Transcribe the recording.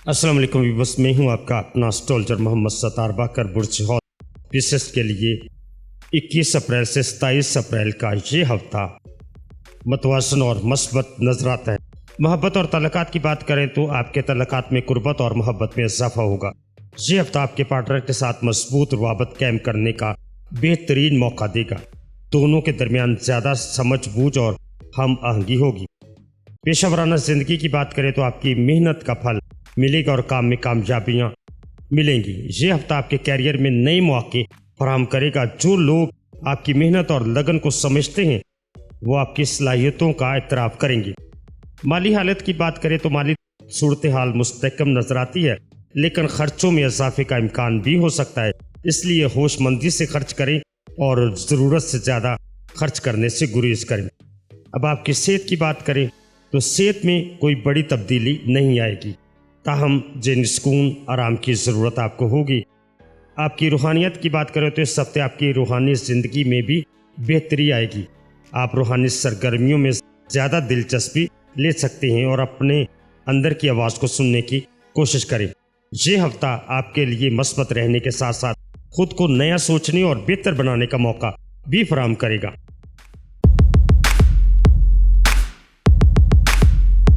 अस्सलाम वालेकुम व्यूअर्स, मैं हूं आपका अपना एस्ट्रोलॉजर मोहम्मद सत्तार बाकर बुर्ज हॉल विशेष के लिए 21 अप्रैल से 27 अप्रैल का ये हफ्ता मतवासन और मस्बत नजर आता है। मोहब्बत और तल्लुकात की बात करें तो आपके तल्लुकात में कुर्बत और मोहब्बत में इजाफा होगा। ये हफ्ता आपके पार्टनर के साथ मजबूत रवाबत कायम करने का बेहतरीन मौका देगा। दोनों के दरमियान ज़्यादा समझ बूझ और हम आहंगी होगी। पेशा वराना ज़िंदगी की बात करें तो आपकी मेहनत का फल मिलेगा और काम में कामयाबियां मिलेंगी। ये हफ्ता आपके कैरियर में नए मौके फराहम करेगा। जो लोग आपकी मेहनत और लगन को समझते हैं वो आपकी सलाहियतों का इतराफ़ करेंगे। माली हालत की बात करें तो माली सूरत हाल मुस्तकम नजर आती है, लेकिन खर्चों में इजाफे का इम्कान भी हो सकता है, इसलिए होशमंदी से खर्च करें और ज़रूरत से ज़्यादा खर्च करने से गुरेज करें। अब आपकी सेहत की बात करें तो सेहत में कोई बड़ी तब्दीली नहीं आएगी, ताहम जिन सुकून आराम की ज़रूरत आपको होगी। आपकी रूहानियत की बात करें तो इस हफ्ते आपकी रूहानी ज़िंदगी में भी बेहतरी आएगी। आप रूहानी सरगर्मियों में ज़्यादा दिलचस्पी ले सकते हैं और अपने अंदर की आवाज़ को सुनने की कोशिश करें। ये हफ्ता आपके लिए मस्बत रहने के साथ साथ खुद को नया सोचने और बेहतर बनाने का मौका भी फराहम करेगा।